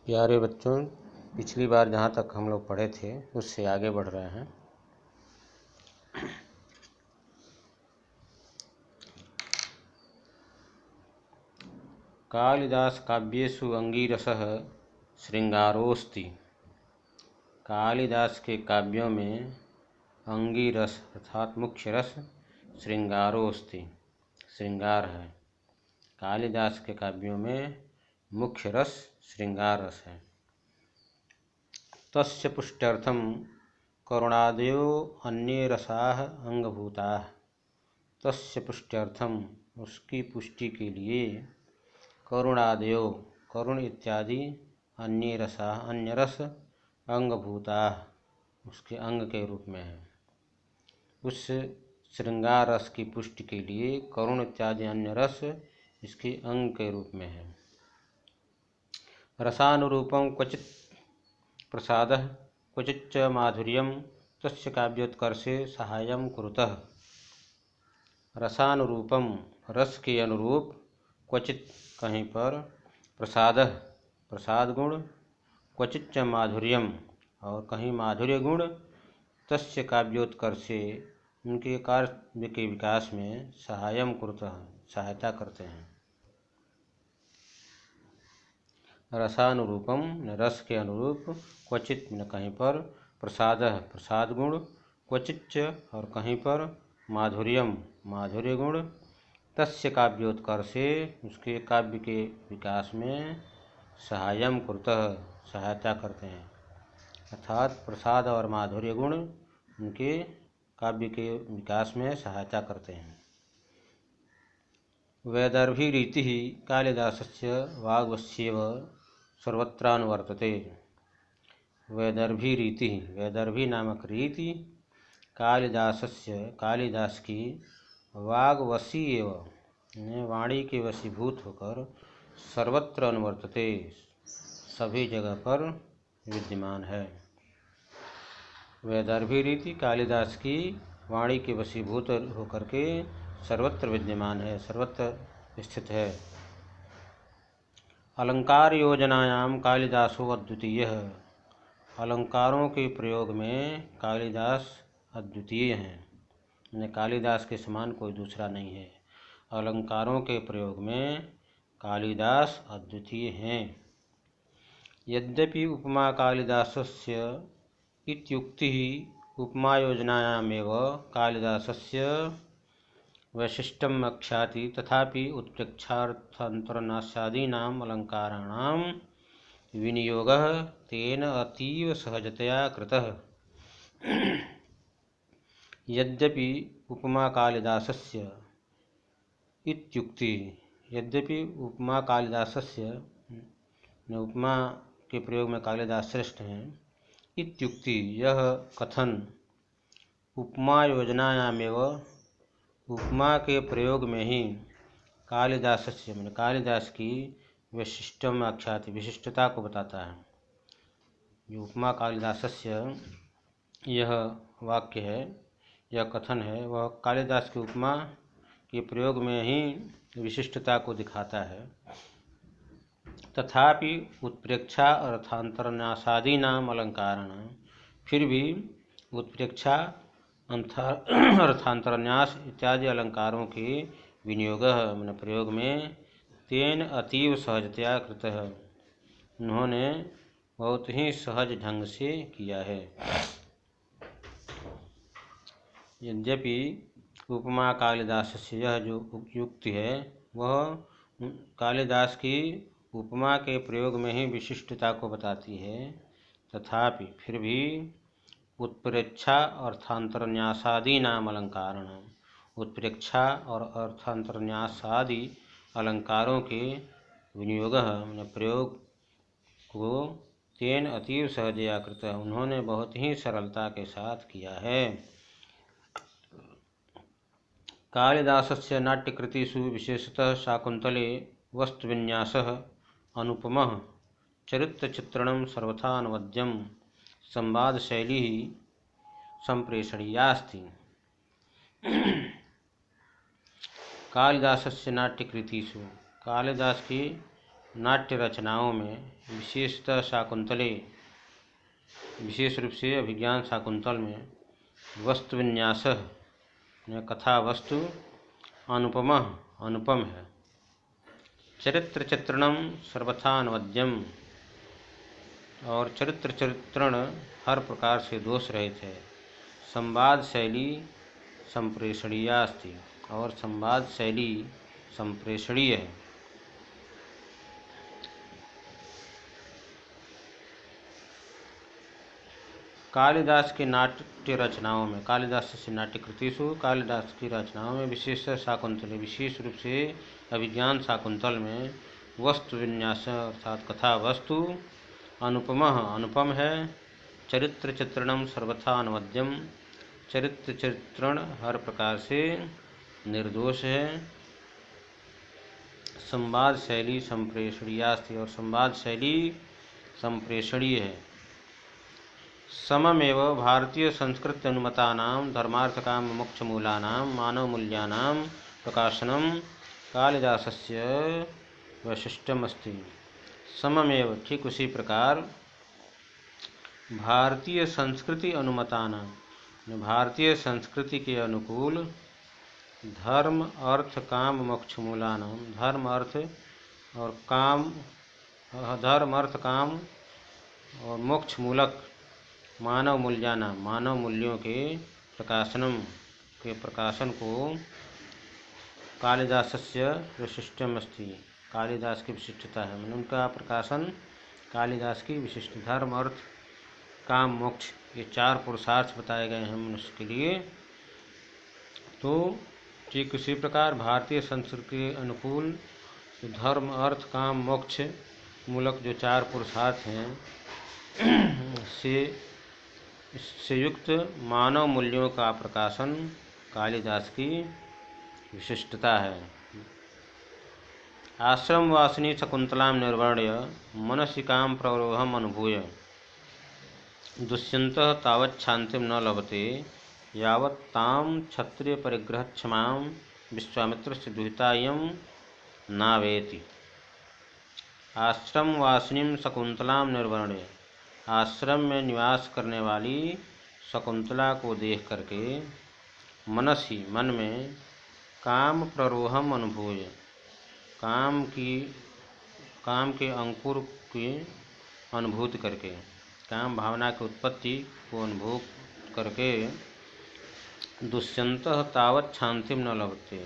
प्यारे बच्चों, पिछली बार जहाँ तक हम लोग पढ़े थे उससे आगे बढ़ रहे हैं। कालिदास काव्येषु अंगीरसः श्रृंगारोऽस्ति। कालिदास के काव्यों में अंगीरस अर्थात मुख्य रस श्रृंगारोऽस्ति श्रृंगार है। कालिदास के काव्यों में मुख्य रस श्रृंगार रस है। तस्य पुष्ट्यर्थं करुणादयो अन्ये रसाः अंगभूताः। तस्य पुष्ट्यर्थम उसकी पुष्टि के लिए करुणादयो करुण इत्यादि अन्य रसा अन्य रस अंगभूता उसके अंग के रूप में है। उस श्रृंगार रस की पुष्टि के लिए करुण इत्यादि अन्य रस इसके अंग के रूप में है। रसानुरूपं क्वचित् प्रसादः क्वचिच्च माधुर्यं तस्य काव्योत्कर्षे सहायं कुरुतः। रसानुरूपम रस के अनुरूप, क्वचित कहीं पर, प्रसादः प्रसाद गुण, क्वचिच्च माधुर्यम और कहीं माधुर्य गुण, तस्य काव्योत्कर्षे उनके काव्य के विकास में सहायम कुरुतः सहायता करते हैं। रसानुरूपम रस के अनुरूप, क्वचित न कहीं पर, प्रसादः प्रसाद गुण, क्वचिच्च और कहीं पर, माधुर्यम माधुर्य गुण, तस्य काव्योत्कर्षे उसके काव्य के विकास में सहायम कुरुतः सहायता करते हैं। अर्थात प्रसाद और माधुर्य गुण उनके काव्य के विकास में सहायता करते हैं। वैदर्भीरीति कालिदासस्य वाग्वस्येव सर्वत्रानुवर्तते। वैदर्भीरीति वैदर्भी नामक रीति कालिदासस्य कालिदास की वाग्वशी एवं वाणी के वशीभूत होकर सर्वत्र अनुवर्तते सभी जगह पर विद्यमान है। वैदर्भी रीति कालिदास की वाणी के वशीभूत होकर के सर्वत्र विद्यमान है, सर्वत्र स्थित है। अलंकार योजनायाम कालिदासो अद्वितीय। अलंकारों के प्रयोग में कालिदास अद्वितीय हैं। कालिदास के समान कोई दूसरा नहीं है। अलंकारों के प्रयोग में कालिदास अद्वितीय हैं। यद्यपि उपमा कालिदासस्य इत्युक्तिः उपमायोजनायामेव कालिदासस्य वैशिष्ट्यम् अख्याति, तथापि उत्प्रेक्षार्थान्तरनास्यादीनाम् अलङ्काराणां विनियोगः तेन अतीव सहजतया कृतः। यद्यपि उपमा कालिदासस्य इत्युक्ति, यद्यपि उपमा कालिदासस्य उपमा के प्रयोग में कालिदास श्रेष्ठ हैं। इत्युक्ति यह कथन, उपमा योजनायामेव उपमा के प्रयोग में ही कालिदासस्य मैंने कालिदास की वैशिष्ट्यम आख्याति विशिष्टता को बताता है। जो उपमा कालिदासस्य यह वाक्य है, यह कथन है, वह कालिदास की उपमा के प्रयोग में ही विशिष्टता को दिखाता है। तथापि उत्प्रेक्षा अर्थांतरन्यासादीनाम अलंकाराणां, फिर भी उत्प्रेक्षा अर्थांतरन्यास इत्यादि अलंकारों के विनियोग मैंने प्रयोग में तेन अतीव सहजतया कृतः, उन्होंने बहुत ही सहज ढंग से किया है। यद्यपि उपमा कालिदास से यह जो युक्ति है वह कालिदास की उपमा के प्रयोग में ही विशिष्टता को बताती है, तथापि फिर भी उत्प्रेक्षा अर्थांतरन्यासादीनाम अलंकाराणां, उत्प्रेक्षा और अर्थांतरन्यासादि अलंकारों के विनियोग प्रयोग को तेन अतीव सहजया कृत, उन्होंने बहुत ही सरलता के साथ किया है। कालिदासस्य नाट्यकृतिषु विशेषतः शाकुंतले वस्तुविन्यासः अनुपमः, चरित्रचित्रणं सर्वथा अनवद्यं, संवादशैली संप्रेषणीयास्ति। कालिदासस्य नाट्यकृतिषु, कालिदास की नाट्य रचनाओं में विशेषतः शाकुंतले, विशेष रूप से अभिज्ञान शाकुंतल में वस्तु विन्यास कथा वस्तु अनुपम है। चरित्र चित्रणम सर्वथा अनवद्यम, और चरित्र चित्रण हर प्रकार से दोष रहित है। संवाद शैली संप्रेषणीया अस्ति, और संवाद शैली संप्रेषणीय है। कालिदास के नाट्य रचनाओं में, कालिदास से नाट्य कृतिषु, कालिदास की रचनाओं में विशेष शाकुंतले, विशेष रूप से अभिज्ञान शाकुंतल में वस्तु विन्यास अर्थात कथा वस्तु अनुपम है। चरित्र चित्रणम सर्वथा अनवद्यम, चरित्र चित्रण हर प्रकार से निर्दोष है। संवाद शैली संप्रेषणीयास्ति, और संवाद शैली संप्रेषणीय है। सममेव भारतीय संस्कृति अनुमतानां धर्मार्थकाम मोक्षमूलानां मानवमूल्यानां प्रकाशनम कालिदासस्य वैशिष्ट्यमस्ति। सममेव, ठीक उसी प्रकार, भारतीय संस्कृति अनुमतानां, भारतीय संस्कृति के अनुकूल, धर्म अर्थ काम मोक्ष मूलानाम, धर्म अर्थ काम और मोक्ष मूलक मानव मूल्याना, मानव मूल्यों के प्रकाशन को कालिदासस्य विशिष्टम अस्ति, कालिदास की विशिष्टता है। मैंने उनका प्रकाशन कालिदास की विशिष्ट, धर्म अर्थ काम मोक्ष, ये 4 पुरुषार्थ बताए गए हैं मनुष्य के लिए। तो ठीक इसी प्रकार भारतीय संस्कृति के अनुकूल धर्म अर्थ काम मोक्ष मूलक जो 4 पुरुषार्थ हैं से युक्त मानव मूल्यों का प्रकाशन कालिदास की विशिष्टता है। आश्रम वासिनी शकुंतलां निर्वर्ण्य मनसि काम प्ररोहम अनुभूय दुष्यन्तः तावत् शान्तिं न लभते यावत् तां क्षत्रिय परिग्रह क्षमां विश्वामित्रस्य दुहितायं नावेति। आश्रम वासिनीं शकुंतलां निर्वर्ण्य, आश्रम में निवास करने वाली शकुंतला को देख करके मनसी, मन में, काम प्ररोहम अनुभूय, काम के अंकुर की अनुभूति करके, काम भावना की उत्पत्ति को अनुभव करके, दुष्यंतः तावत् शांतिं न लभते,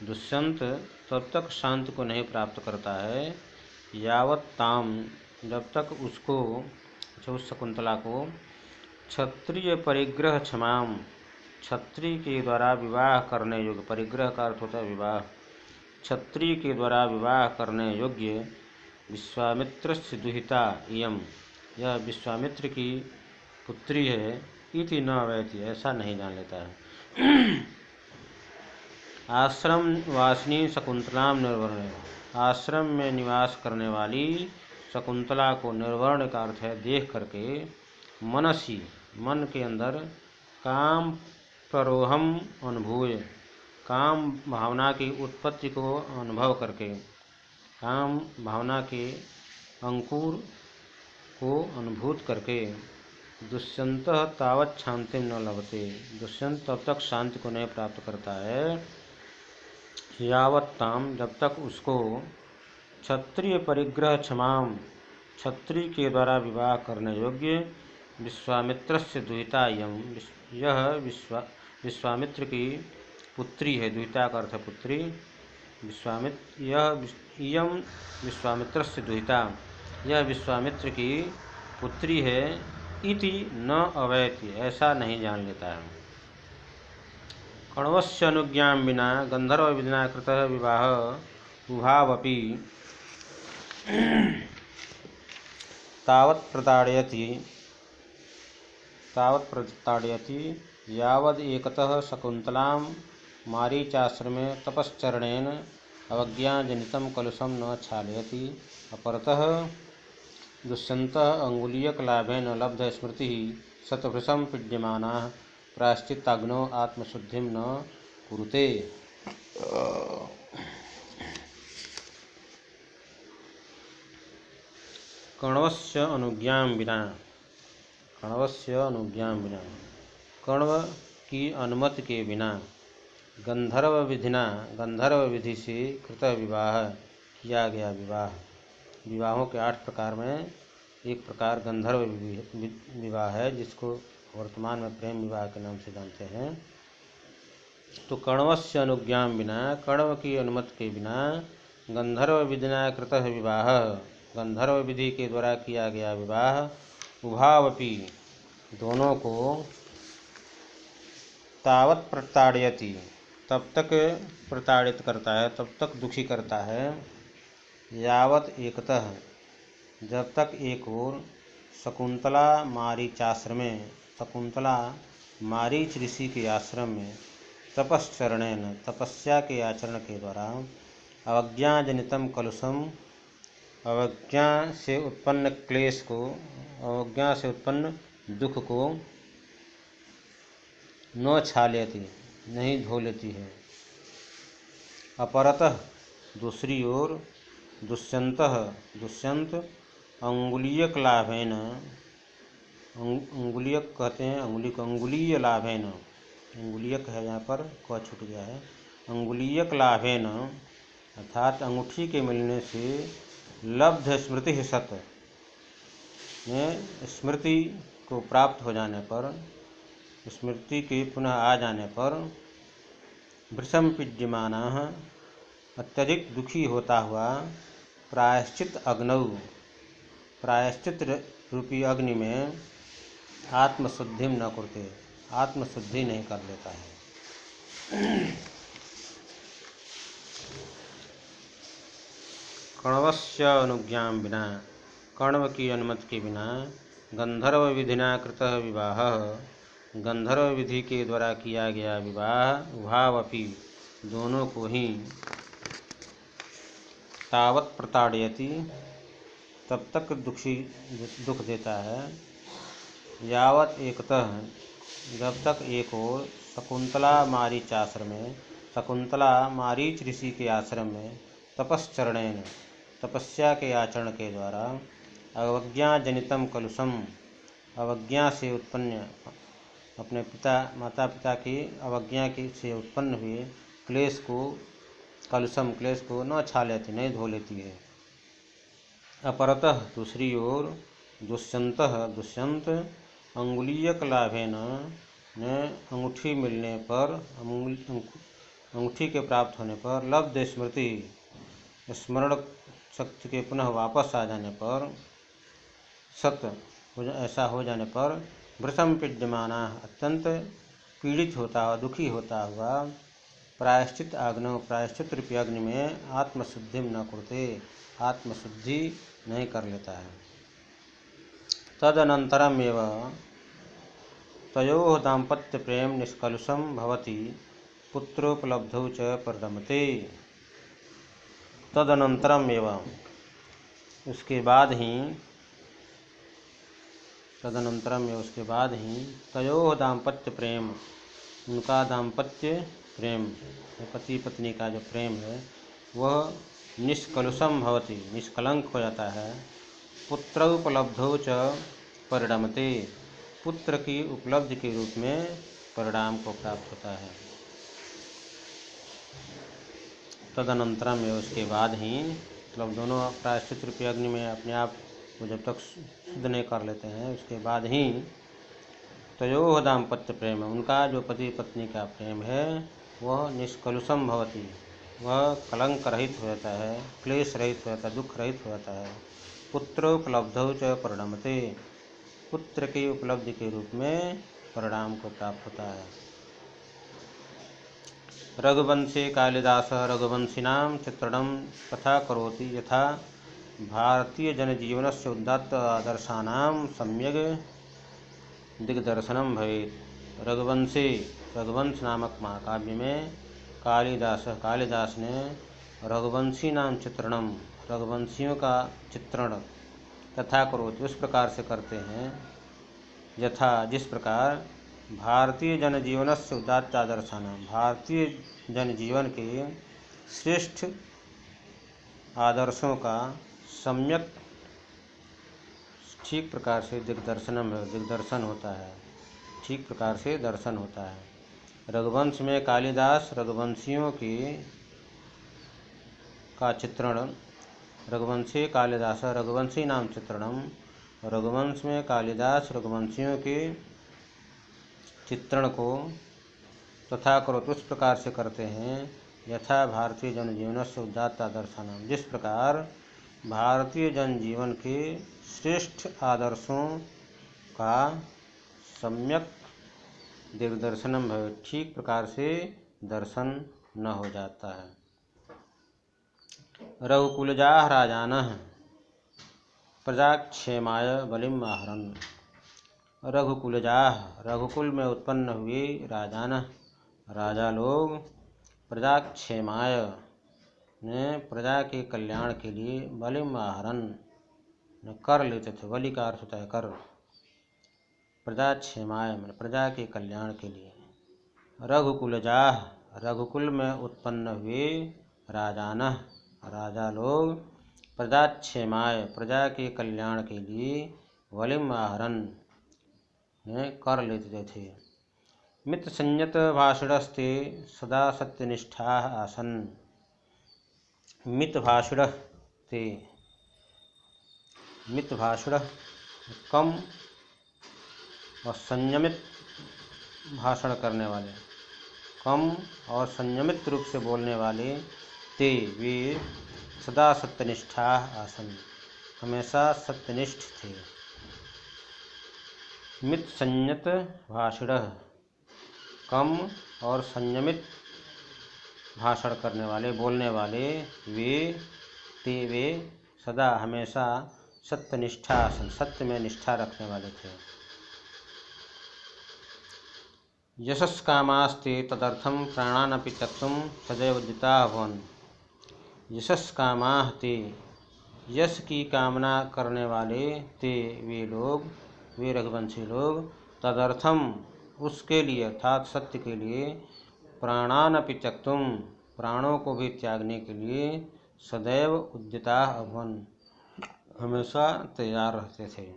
दुष्यंत तब तक शांति को नहीं प्राप्त करता है, यावत् ताम, जब तक उसको, उस शकुंतला को, क्षत्रिय परिग्रह क्षमाम, क्षत्रिय के द्वारा विवाह करने योग्य, परिग्रह का अर्थ होता है विवाह, क्षत्रिय के द्वारा विवाह करने योग्य विश्वामित्रस्य दुहिता इयम, यह विश्वामित्र की पुत्री है, इति न वैति, ऐसा नहीं जान लेता है। आश्रम वासिनी शकुंतलां निर्वर्ण, आश्रम में निवास करने वाली शकुंतला को, निर्वर्ण का अर्थ है देख करके, मनसी, मन के अंदर, काम प्ररोहम अनुभूय, काम भावना की उत्पत्ति को अनुभव करके, काम भावना के अंकुर को अनुभूत करके, दुष्यंतः तावत् शांतिं न लभते, दुष्यंत तब तक शांति को नहीं प्राप्त करता है, यावत् ताम, जब तक उसको, क्षत्रिय परिग्रह क्षमाम, क्षत्रिय के द्वारा विवाह करने योग्य विश्वामित्रस्य दुहिता यम, यह विश्वामित्र की पुत्री है, दुहिता का अर्थ पुत्री, यह विश्वामित्रस्य दुहिता, यह विश्वामित्र की पुत्री है, इति न अवैति, ऐसा नहीं जान लेता है। कण्वस्य अनुज्ञां विना गंधर्व विधिना कृतः विवाह उभावपि तावत् प्रताड़यति यावद् एकतः शकुंतलां मारीचाश्रमे तपश्चरणेन अवज्ञाजनितं कलुषं न क्षालयति, अपरतः दुष्यन्तः अंगुलीयकलाभेन लब्धस्मृतिः शतभृशं पीड्यमानः प्रायश्चित्ताग्नौ आत्मशुद्धिं न कुरुते। कण्वस्य अनुज्ञां विना, कण्वस्य अनुज्ञां विना, कण्व की अनुमति के बिना गंधर्व विधिना, गंधर्व विधि से कृत विवाह किया गया विवाह। विवाहों के 8 प्रकार में एक प्रकार गंधर्व विवाह है, जिसको वर्तमान में प्रेम विवाह के नाम से जानते हैं। तो कण्वस्य अनुज्ञां विना, कण्व की अनुमति के बिना गंधर्व विधिना कृत विवाह, गंधर्व विधि के द्वारा किया गया विवाह, उभावपि दोनों को, तावत प्रताड़यति तब तक प्रताड़ित करता है, तब तक दुखी करता है, यावत एकतः जब तक एक ओर, शकुंतला मारीचाश्रमे, शकुंतला मारीच ऋषि के आश्रम में, तपश्चरणेन तपस्या के आचरण के द्वारा, अवज्ञाजनितम कलुषम, अवज्ञा से उत्पन्न क्लेश को, अवज्ञा से उत्पन्न दुख को, न छालयति नहीं धो लेती है। अपरतः दूसरी ओर, दुष्यंतः दुष्यंत अंगुलीयक लाभेन, अंगुलीयक कहते हैं अंगुली को, अंगुलीय लाभेन, अंगुलीयक है यहाँ पर, क छूट गया है, अंगुलीयक लाभेन अर्थात अंगूठी के मिलने से, लब्ध स्मृति सत में स्मृति को प्राप्त हो जाने पर, स्मृति के पुनः आ जाने पर, वृषम पीड्यमाना अत्यधिक दुखी होता हुआ, प्रायश्चित अग्नौ, प्रायश्चित रूपी अग्नि में, आत्मशुद्धि न करते, आत्मशुद्धि नहीं कर लेता है। कण्वस्य अनुज्ञां विना, कण्व की अनुमति के बिना गंधर्व विधिना कृत विवाह, गंधर्व विधि के द्वारा किया गया विवाह, उभावपि दोनों को ही, तावत प्रताड़यति तब तक दुख देता है, यावत एकतः जब तक एक ओर, शकुंतला मारीच आश्रम में, शकुंतला मारीच ऋषि के आश्रम में, तपश्चरणेन तपस्या के आचरण के द्वारा, अवज्ञा जनितम कलुषम, अवज्ञा से उत्पन्न, अपने पिता माता पिता की अवज्ञा की से उत्पन्न हुए क्लेश को, कलुषम क्लेश को, न छालयति नहीं धो लेती है। अपरतः दूसरी ओर, दुष्यंतः दुष्यंत अंगुलीयक लाभेन ने अंगूठी मिलने पर, अंगूठी के प्राप्त होने पर, लब्ध स्मृति स्मरण शक्ति के पुनः वापस आ जाने पर, सत ऐसा हो जाने पर, वृषम पीड्यमाना अत्यंत पीड़ित होता हुआ, दुखी होता हुआ, प्रायश्चित आग्नव प्रायश्चित रूपी अग्नि में, आत्मशुद्धि न कुरुते आत्मशुद्धि नहीं कर लेता है। तदनंतरम एव तयोः दाम्पत्य प्रेम निष्कलुषम भवति, पुत्रोपलब्धौ च परिणमते। तदनंतरम एव उसके बाद ही, तदनंतरम एव उसके बाद ही, तयोः दाम्पत्य प्रेम उनका दाम्पत्य प्रेम, पति पत्नी का जो प्रेम है वह निष्कलुषम भवति निष्कलंक हो जाता है, पुत्रोपलब्धौ च परिणमते पुत्र की उपलब्धि के रूप में परिणाम को प्राप्त होता है। तदनंतरम में उसके बाद ही, मतलब दोनों प्रायश्चित रूपी अग्नि में अपने आप को जब तक शुद्ध नहीं कर लेते हैं उसके बाद ही, तयोः दाम्पत्य प्रेम उनका जो पति पत्नी का प्रेम है वह निष्कलुषम भवति, वह कलंक रहित हो जाता है, क्लेश रहित हो जाता है, दुख रहित हो जाता है। पुत्रोपलब्धौ च परिणमते पुत्र की उपलब्धि के रूप में परिणाम को प्राप्त होता है। रघुवंशे कालिदासः रघुवंशिनां चित्रणं तथा करोति यथा भारतीय जनजीवनस्य उदात्त आदर्शानां सम्यग् दिग्दर्शनम भवेत्। रघुवंशे रघुवंश नामक महाकाव्य में कालिदास ने रघुवंशी नाम चित्रणम रघुवंशियों का चित्रण तथा करोति उस प्रकार से करते हैं, यथा जिस प्रकार भारतीय जनजीवन से उदात्त आदर्शाना भारतीय जनजीवन के श्रेष्ठ आदर्शों का सम्यक ठीक प्रकार से दिग्दर्शनम है, दिग्दर्शन होता है, ठीक प्रकार से दर्शन होता है। रघुवंश में कालिदास रघुवंशियों की का चित्रण, रघुवंशी कालिदास रघुवंशी नाम चित्रणम, रघुवंश में कालिदास रघुवंशियों के चित्रण को तथा करोत उस प्रकार से करते हैं यथा भारतीय जनजीवन से उदात्त आदर्शान, जिस प्रकार भारतीय जनजीवन के श्रेष्ठ आदर्शों का सम्यक दिग्दर्शनम भवे, ठीक प्रकार से दर्शन न हो जाता है। रघुकुलजा राजान प्रजाक्षेमाय बलिम आहरन, रघुकुलजा रघुकुल में उत्पन्न हुए राजान राजा लोग, प्रजाक्षेमाय ने प्रजा के कल्याण के लिए बलिम आहरन कर लेते थे। बलि का अर्थ होता है कर, प्रजाक्षेमाय मैंने प्रजा के कल्याण के लिए। रघुकुलजा रघुकुल में उत्पन्न हुए राजान राजा लोग, प्रजाक्षेमाय प्रजा के कल्याण के लिए बलिम आहरन कर लेते थे। मित संयत भाषणस्ते सदा सत्यनिष्ठा आसन, मित भाषण ते मित भाषण कम और संयमित भाषण करने वाले, कम और संयमित रूप से बोलने वाले, ते वे सदा सत्यनिष्ठा आसन हमेशा सत्यनिष्ठ थे। मित संयत भाषण कम और संयमित भाषण करने वाले बोलने वाले, वे सदा हमेशा सत्यनिष्ठा आसन सत्य में निष्ठा रखने वाले थे। यशस् कामास्ते तदर्थम प्राणानपि त्यक्तुम सदैव उद्यता भवन, यशस् कामाः ते यश की कामना करने वाले, ते वे लोग वे रघुवंशी लोग, तदर्थम उसके लिए अर्थात सत्य के लिए, प्राणानपि त्यक्तुम प्राणों को भी त्यागने के लिए, सदैव उद्यता अभवन हमेशा तैयार रहते थे।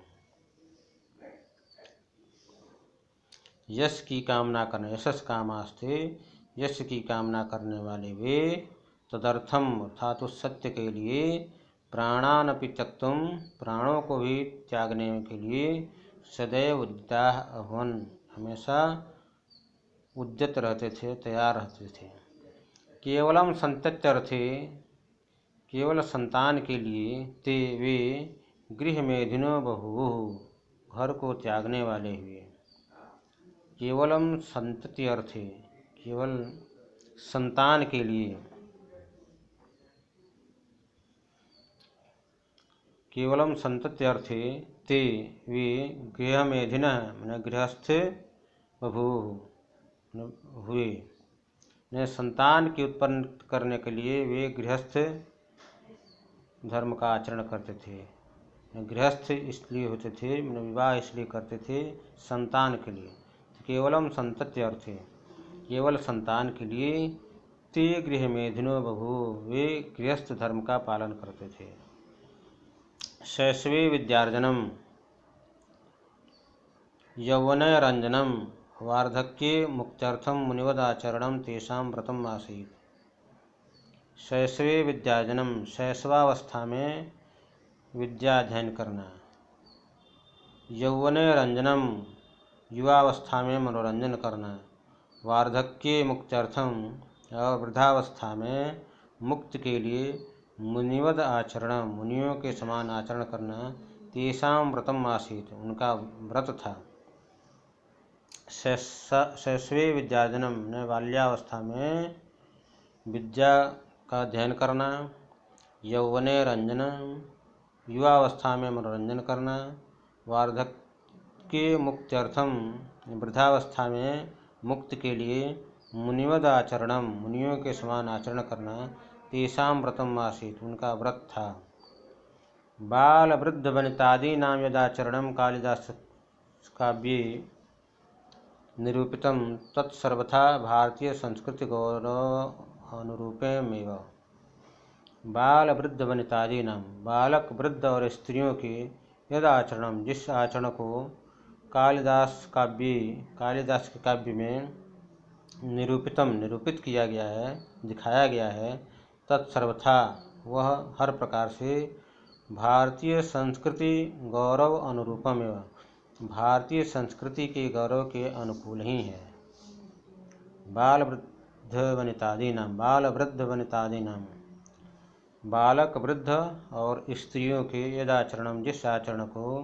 यश की कामना करने, यशस् कामास्ते यश की कामना करने वाले वे, तदर्थम अर्थात उस सत्य के लिए, प्राणानपि त्यक्तुम प्राणों को भी त्यागने के लिए, सदैव उद्यता अभवन हमेशा उद्यत रहते थे, तैयार रहते थे। केवलम संतत्यर्थे केवल संतान के लिए, ते वे गृह मेधिनो बहु घर को त्यागने वाले हुए। केवलम संतति अर्थे केवल संतान के लिए, केवलम संतति अर्थे ते वे गृह मेधिन मैंने गृहस्थ बभू हुए, ने संतान की उत्पन्न करने के लिए वे गृहस्थ धर्म का आचरण करते थे। गृहस्थ इसलिए होते थे, विवाह इसलिए करते थे संतान के लिए। केवलम संतति अर्थे केवल संतान के लिए, ते गृह मेधिनो बभू वे गृहस्थ धर्म का पालन करते थे। शैशवे विद्यार्जनम यौवनय रंजनम वार्धक्ये मुक्त्यर्थम मुनिवदाचरणम तेषां व्रतम आसीत्। शैशवे विद्यार्जनम शैशवावस्था में विद्याध्ययन करना, यौवनय रंजनम युवावस्था में मनोरंजन करना, वार्धक्ये मुक्त्यर्थम और वृद्धावस्था में मुक्त के लिए मुनिवद आचरण मुनियों के समान आचरण करना, तेषां व्रतम आसीत् उनका व्रत था। शैशवे विद्यार्जनम ने बाल्यावस्था में विद्या का अध्ययन करना, यौवने रंजन युवावस्था में मनोरंजन करना, वार्धक्य मुक्त्यर्थम वृद्धावस्था में मुक्त के लिए मुनिवद आचरणम मुनियों के समान आचरण करना, तेषां व्रतम आसीत् उनका व्रत था। बाल वृद्ध वनितादि नाम यदाचरणम कालिदास काव्ये निरूपितम तत्सर्वथा भारतीय संस्कृति गौरव अनुरूपमेव। बाल वृद्ध वनितादि नाम बालक वृद्ध और स्त्रियों के यद आचरणम, जिस आचरण को कालिदास के काव्य में निरूपित किया गया है, दिखाया गया है, तत्सर्वथा वह हर प्रकार से भारतीय संस्कृति गौरव अनुरूपम एवं भारतीय संस्कृति के गौरव के अनुकूल ही है। बाल वृद्ध वनितादीनाम, बालक, वृद्ध और स्त्रियों के यदाचरणम, जिस आचरण को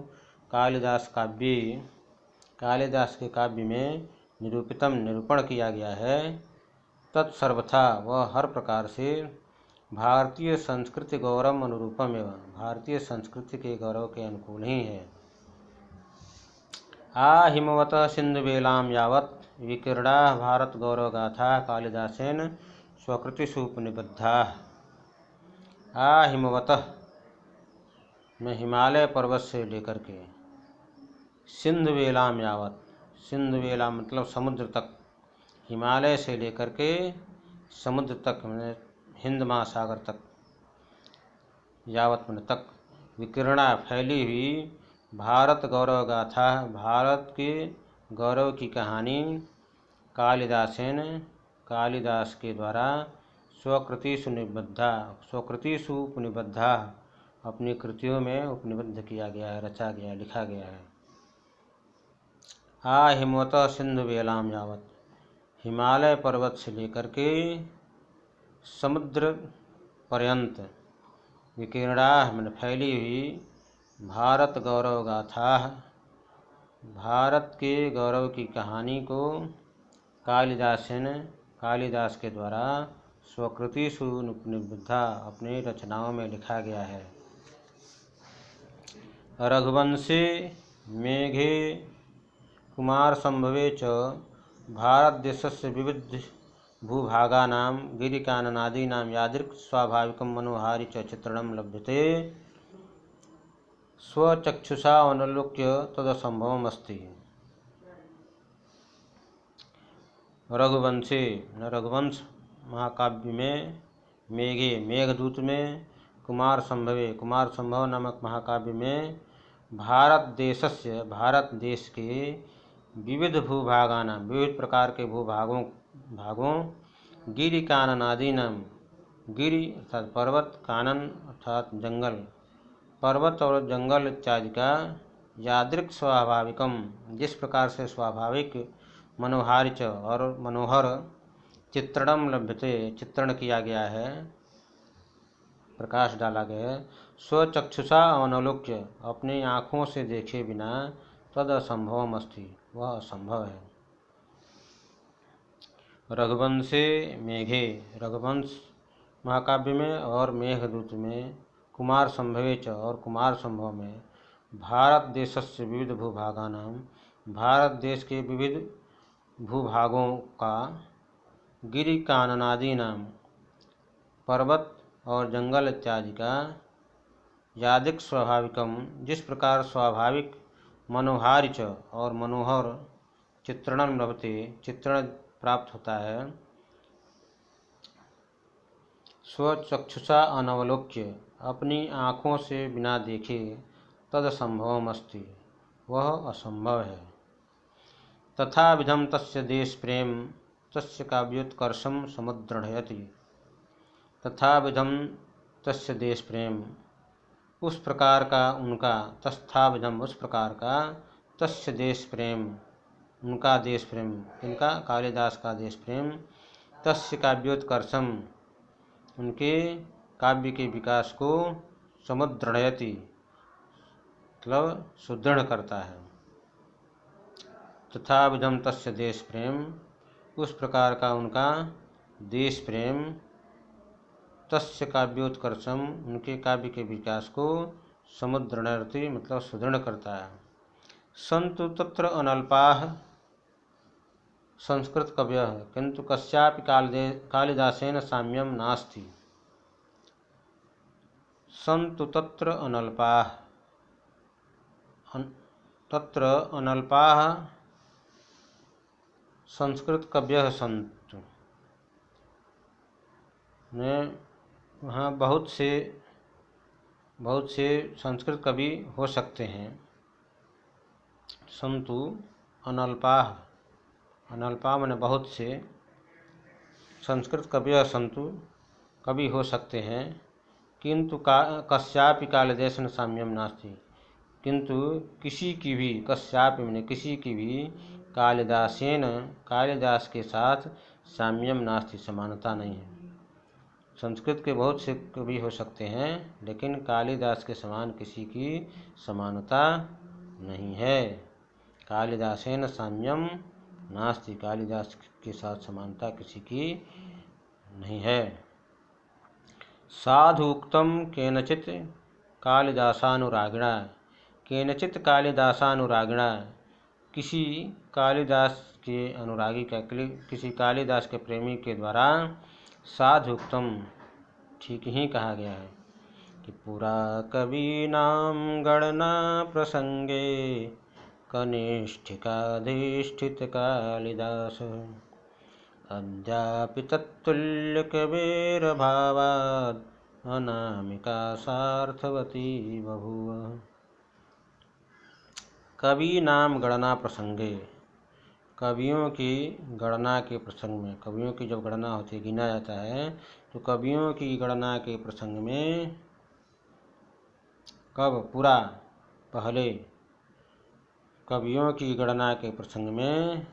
कालिदास के काव्य में निरूपण किया गया है, तत्सर्वथा वह हर प्रकार से भारतीय संस्कृति गौरव अनुरूपम एवं भारतीय संस्कृति के गौरव के अनुकूल ही है। आ हिमवत सिंधुवेलाम यावत् विकीर्णा भारत गौरव गाथा कालिदासेन स्वकृतिषु उपनिबद्धा। आ हिमवत में हिमालय पर्वत से लेकर के, सिंधुवेलाम यावत्, सिंधुवेला मतलब समुद्र तक, हिमालय से लेकर के समुद्र तक, हिंद महासागर तक, यावत मन तक, विकीर्णा फैली हुई, भारत गौरव गाथा, भारत के गौरव की कहानी, कालिदासेन, कालिदास के द्वारा, स्वकृतिषु उपनिबद्धा, अपनी कृतियों में उपनिबद्ध किया गया है, रचा गया, लिखा गया है। आ हिमवत सिंधुवेलाम यावत, हिमालय पर्वत से लेकर के समुद्र पर्यंत, विकीर्णा मन फैली हुई, भारत गौरव गाथा, भारत के गौरव की कहानी को कालिदासेन, कालिदास के द्वारा, स्वकृतिषु उपनिबद्धा, अपने रचनाओं में लिखा गया है। रघुवंशे मेघे कुमारसंभवे च भारतदेशस्य विविध भूभागानां गिरिकाननादीनां यादृक् स्वाभाविकं मनोहारि च चित्रणं लभ्यते, स्वचक्षुषा अवलोक्य तदसंभवमस्ति। रघुवंशे, रघुवंश महाकाव्य में, मेघे मेघदूत में, कुमार संभव नामक महाकाव्य में, भारत देशस्य, भारत देश के, विविध भूभागानां, विविध प्रकार के भागों, गिरि काननादीनां, गिरि अर्थात पर्वत, कानन अर्थात जंगल, पर्वत और जंगल इत्यादि का, यादृक् स्वाभाविकम, जिस प्रकार से स्वाभाविक, मनोहारि च और मनोहर, चित्रणम लभ्यते, चित्रण किया गया है, प्रकाश डाला गया है, स्वचक्षुषा अनलोक्य, अपनी आँखों से देखे बिना, तद असंभवम अस्ति, वह असंभव है। रघुवंशे मेघे, रघुवंश महाकाव्य में और मेघदूत में, कुमार संभवे च और कुमार संभव में, भारत देशस्य विविध भूभागानां, भारत देश के विविध भूभागों का, गिरि काननादीनां, पर्वत और जंगल इत्यादि का, यादृक् स्वाभाविकम, जिस प्रकार स्वाभाविक, मनोहारि च और मनोहर, चित्रणं लभते, चित्रण प्राप्त होता है, स्वचक्षुषा अनवलोक्य, अपनी आँखों से बिना देखे, तदसंभवम अस्ति, वह असंभव है। तथा विधम तस्य देश प्रेम तस्य काव्योत्कर्षम समुद्रणयति, तथा विधम तस्य देश प्रेम, उस प्रकार का उनका, तथा विधम उस प्रकार का, तस्य देश प्रेम, उनका देश प्रेम, इनका कालिदास का देश प्रेम, तस्य काव्योत्कर्षम, उनके काव्य के विकास को, समुद्रणयति मतलब सुदृढ़ करता है। तथा विधम तस्य देश प्रेम, उस प्रकार का उनका देश प्रेम, तस्य काव्योत्कर्षम, उनके काव्य के विकास को, समुद्रणयति मतलब सुदृढ़ करता है। सन्तु तत्र अनल्पाः संस्कृत कवयः किंतु कस्यापि कालिदासेन साम्यं नास्ति। सन्तु तत्र अनल्पाः, तत्र अनल्पाः संस्कृत कवयः सन्तु, ने वहाँ बहुत से बहुत से संस्कृत कवि हो सकते हैं, संतु अनल्पाः, अनल्पा माने बहुत से संस्कृत कवि संतु कवि हो सकते हैं, किंतु कस्यापि कालदेशन साम्यम नास्ति, किंतु किसी की भी, कस्यापि माने किसी की भी, कालिदासेन कालिदास के साथ साम्यम नास्ति, समानता नहीं है। संस्कृत के बहुत से कवि हो सकते हैं, लेकिन कालिदास के समान किसी की समानता नहीं है। कालिदासेन साम्यम नास्ति, कालिदास के साथ समानता किसी की नहीं है। साधु उक्तम केनचित कालिदासानुरागिणा, केनचित कालिदासानुरागिणा, किसी कालिदास के अनुरागी का, किसी कालिदास के प्रेमी के द्वारा साधु उक्तम, ठीक ही कहा गया है कि पुरा कवीनां गणना प्रसंगे कनिष्ठिकाधिष्ठित कालिदास, अद्यापि तत्तुल्य कवेरभावात् अनामिका सार्थवती बभूव। कवि नाम गणना प्रसंगे, कवियों की गणना के प्रसंग में, कवियों की जब गणना होती है, गिना जाता है, तो कवियों की गणना के प्रसंग में कब, पूरा, पहले कवियों की गणना के प्रसंग में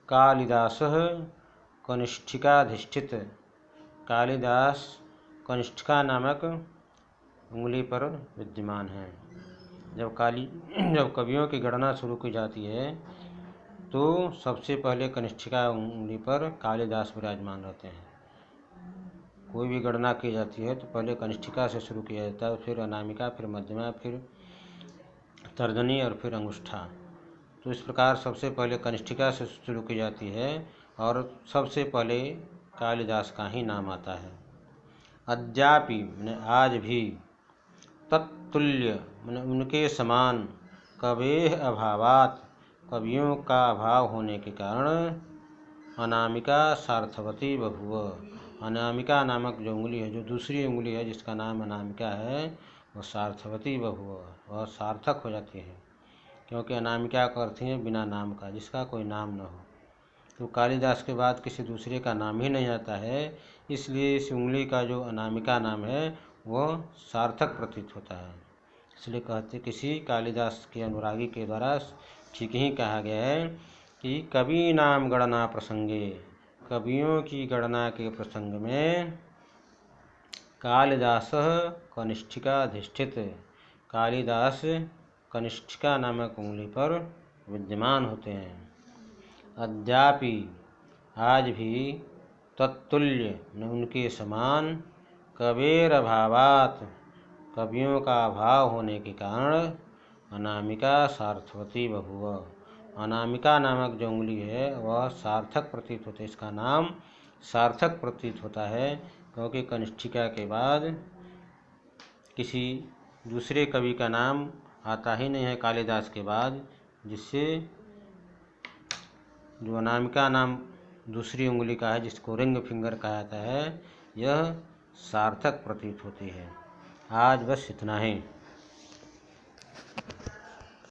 कालिदास कनिष्ठिकाधिष्ठित, कालिदास कनिष्ठिका नामक उंगली पर विद्यमान है। जब कवियों की गणना शुरू की जाती है तो सबसे पहले कनिष्ठिका उंगली पर कालिदास विराजमान रहते हैं। कोई भी गणना की जाती है तो पहले कनिष्ठिका से शुरू किया जाता है, फिर अनामिका, फिर मध्यमा, फिर तर्जनी और फिर अंगुष्ठा। तो इस प्रकार सबसे पहले कनिष्ठिका से शुरू की जाती है और सबसे पहले कालिदास का ही नाम आता है। अद्यापि माने आज भी, तत्तुल्य माने उनके समान, कवेः अभावात् कवियों का अभाव होने के कारण, अनामिका सार्थवती बभूव, अनामिका नामक जो उंगली है, जो दूसरी उंगली है जिसका नाम अनामिका है, वह सार्थवती बभूव, वह सार्थक हो जाती है। क्योंकि अनामिका का अर्थ है बिना नाम का, जिसका कोई नाम न हो। तो कालिदास के बाद किसी दूसरे का नाम ही नहीं आता है, इसलिए इस उंगली का जो अनामिका नाम है वह सार्थक प्रतीत होता है। इसलिए कहते किसी कालिदास के अनुरागी के द्वारा ठीक ही कहा गया है कि कवि नाम गणना प्रसंगे, कवियों की गणना के प्रसंग में कालिदास कनिष्ठिकाधिष्ठित, कालिदास कनिष्ठिका नामक उंगली पर विद्यमान होते हैं। अद्यापि आज भी, तत्तुल्य उनके समान, कवेर अभावात् कवियों का अभाव होने के कारण, अनामिका सार्थवती बभूव, अनामिका नामक जो उंगली है वह सार्थक प्रतीत होते, इसका नाम सार्थक प्रतीत होता है। क्योंकि कनिष्ठिका के बाद किसी दूसरे कवि का नाम आता ही नहीं है कालिदास के बाद, जिससे जो अनामिका नाम दूसरी उंगली का है, जिसको रिंग फिंगर कहा जाता है, यह सार्थक प्रतीत होती है। आज बस इतना ही।